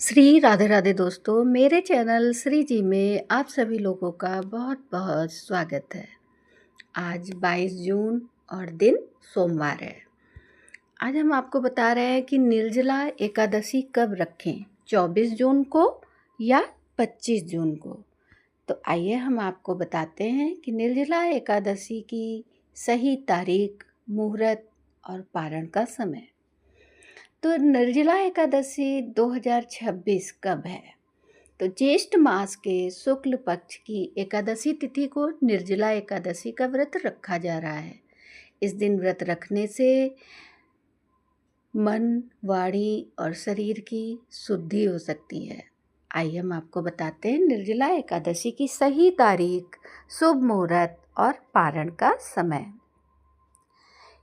श्री राधे राधे दोस्तों, मेरे चैनल श्री जी में आप सभी लोगों का बहुत बहुत स्वागत है। आज 22 जून और दिन सोमवार है। आज हम आपको बता रहे हैं कि निर्जला एकादशी कब रखें, 24 जून को या 25 जून को। तो आइए हम आपको बताते हैं कि निर्जला एकादशी की सही तारीख, मुहूर्त और पारण का समय। तो निर्जला एकादशी 2026 कब है? तो ज्येष्ठ मास के शुक्ल पक्ष की एकादशी तिथि को निर्जला एकादशी का व्रत रखा जा रहा है। इस दिन व्रत रखने से मन, वाणी और शरीर की शुद्धि हो सकती है। आइए हम आपको बताते हैं निर्जला एकादशी की सही तारीख, शुभ मुहूर्त और पारण का समय।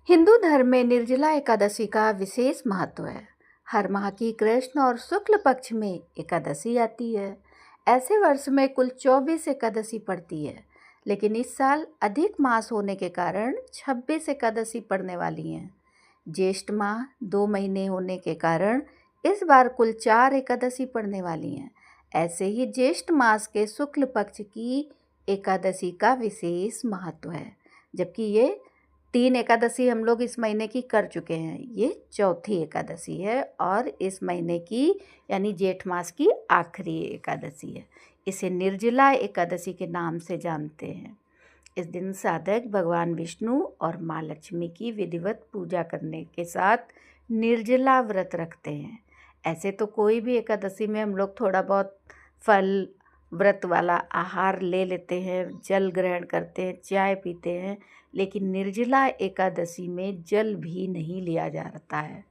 हिंदू धर्म में निर्जला एकादशी का विशेष महत्व है। हर माह की कृष्ण और शुक्ल पक्ष में एकादशी आती है। ऐसे वर्ष में कुल 24 एकादशी पड़ती है, लेकिन इस साल अधिक मास होने के कारण 26 एकादशी पड़ने वाली हैं। ज्येष्ठ माह 2 महीने होने के कारण इस बार कुल 4 एकादशी पड़ने वाली हैं। ऐसे ही ज्येष्ठ मास के शुक्ल पक्ष की एकादशी का विशेष महत्व है, जबकि ये 3 एकादशी हम लोग इस महीने की कर चुके हैं। ये चौथी एकादशी है और इस महीने की यानी जेठ मास की आखिरी एकादशी है। इसे निर्जला एकादशी के नाम से जानते हैं। इस दिन साधक भगवान विष्णु और माँ लक्ष्मी की विधिवत पूजा करने के साथ निर्जला व्रत रखते हैं। ऐसे तो कोई भी एकादशी में हम लोग थोड़ा बहुत फल, व्रत वाला आहार ले लेते हैं, जल ग्रहण करते हैं, चाय पीते हैं, लेकिन निर्जला एकादशी में जल भी नहीं लिया जाता है।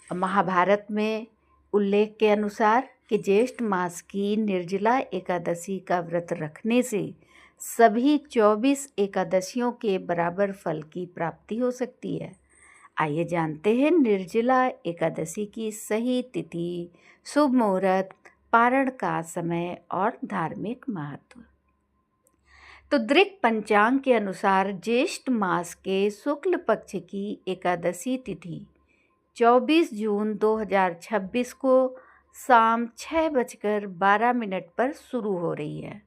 महाभारत में उल्लेख के अनुसार कि ज्येष्ठ मास की निर्जला एकादशी का व्रत रखने से सभी 24 एकादशियों के बराबर फल की प्राप्ति हो सकती है। आइए जानते हैं निर्जला एकादशी की सही तिथि, शुभ मुहूर्त, पारण का समय और धार्मिक महत्व। तो दृक पंचांग के अनुसार ज्येष्ठ मास के शुक्ल पक्ष की एकादशी तिथि 24 जून 2026 को शाम 6:12 पर शुरू हो रही है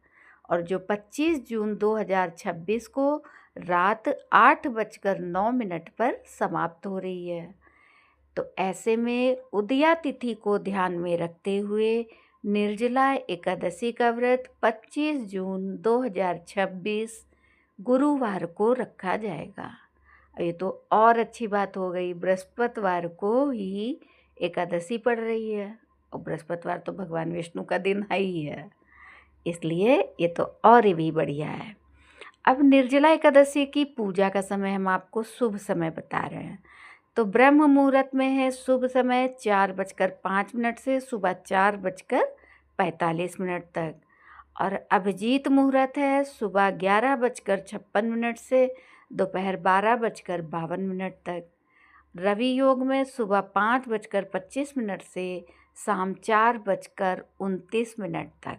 और जो 25 जून 2026 को रात 8:09 पर समाप्त हो रही है। तो ऐसे में उदया तिथि को ध्यान में रखते हुए निर्जला एकादशी का व्रत 25 जून 2026 गुरुवार को रखा जाएगा। ये तो और अच्छी बात हो गई, बृहस्पतिवार को ही एकादशी पड़ रही है और बृहस्पतिवार तो भगवान विष्णु का दिन है ही है, इसलिए ये तो और भी बढ़िया है। अब निर्जला एकादशी की पूजा का समय हम आपको शुभ समय बता रहे हैं। तो ब्रह्म मुहूर्त में है शुभ समय 4:05 से सुबह 4:45 तक और अभिजीत मुहूर्त है सुबह 11:56 से दोपहर 12:52 तक। रवि योग में सुबह 5:25 से शाम 4:29 तक।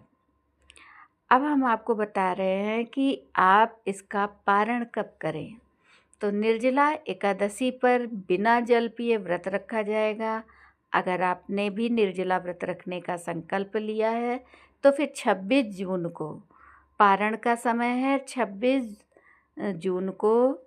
अब हम आपको बता रहे हैं कि आप इसका पारण कब करें। तो निर्जला एकादशी पर बिना जल पिए व्रत रखा जाएगा। अगर आपने भी निर्जला व्रत रखने का संकल्प लिया है तो फिर 26 जून को पारण का समय है। 26 जून को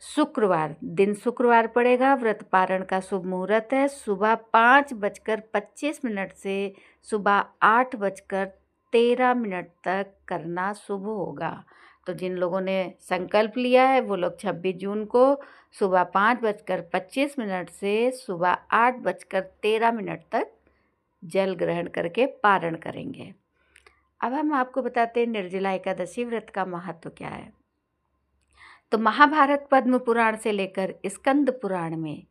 शुक्रवार दिन शुक्रवार पड़ेगा। व्रत पारण का शुभ मुहूर्त है सुबह 5:25 से सुबह 8:13 तक करना शुभ होगा। तो जिन लोगों ने संकल्प लिया है वो लोग 26 जून को सुबह 5:25 से सुबह 8:13 तक जल ग्रहण करके पारण करेंगे। अब हम आपको बताते हैं निर्जला एकादशी व्रत का महत्व क्या है। तो महाभारत पद्म पुराण से लेकर स्कंद पुराण में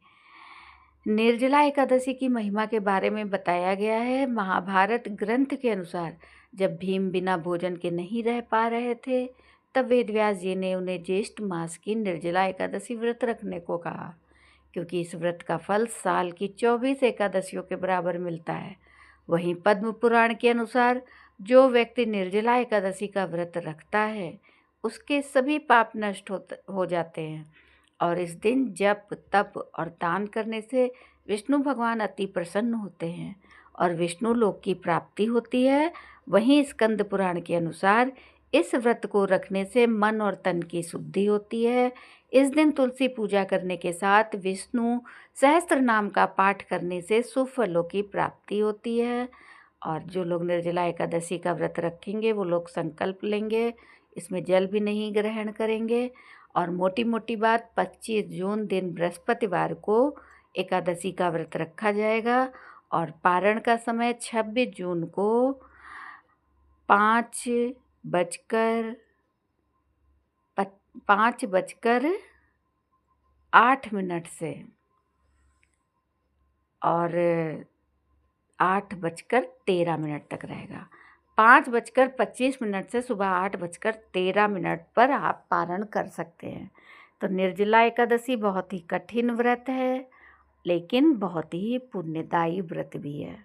निर्जला एकादशी की महिमा के बारे में बताया गया है। महाभारत ग्रंथ के अनुसार जब भीम बिना भोजन के नहीं रह पा रहे थे तब वेदव्यास जी ने उन्हें ज्येष्ठ मास की निर्जला एकादशी व्रत रखने को कहा, क्योंकि इस व्रत का फल साल की 24 एकादशियों के बराबर मिलता है। वहीं पद्म पुराण के अनुसार जो व्यक्ति निर्जला एकादशी का व्रत रखता है उसके सभी पाप नष्ट हो जाते हैं और इस दिन जप, तप और दान करने से विष्णु भगवान अति प्रसन्न होते हैं और विष्णु लोक की प्राप्ति होती है। वहीं स्कंद पुराण के अनुसार इस व्रत को रखने से मन और तन की शुद्धि होती है। इस दिन तुलसी पूजा करने के साथ विष्णु सहस्त्र नाम का पाठ करने से शुभ फलों की प्राप्ति होती है। और जो लोग निर्जला एकादशी का व्रत रखेंगे वो लोग संकल्प लेंगे, इसमें जल भी नहीं ग्रहण करेंगे। और मोटी मोटी बात, 25 जून दिन बृहस्पतिवार को एकादशी का व्रत रखा जाएगा और पारण का समय 26 जून को 5:08 से और 8:13 तक रहेगा। 5:25 से सुबह 8:13 पर आप पारण कर सकते हैं। तो निर्जला एकादशी बहुत ही कठिन व्रत है, लेकिन बहुत ही पुण्यदायी व्रत भी है।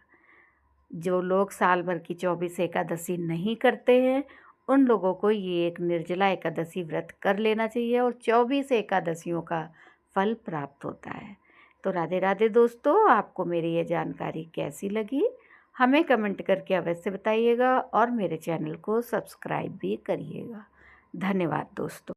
जो लोग साल भर की 24 एकादशी नहीं करते हैं उन लोगों को ये एक निर्जला एकादशी व्रत कर लेना चाहिए और 24 एकादशियों का फल प्राप्त होता है। तो राधे राधे दोस्तों, आपको मेरी ये जानकारी कैसी लगी हमें कमेंट करके अवश्य बताइएगा और मेरे चैनल को सब्सक्राइब भी करिएगा। धन्यवाद दोस्तों।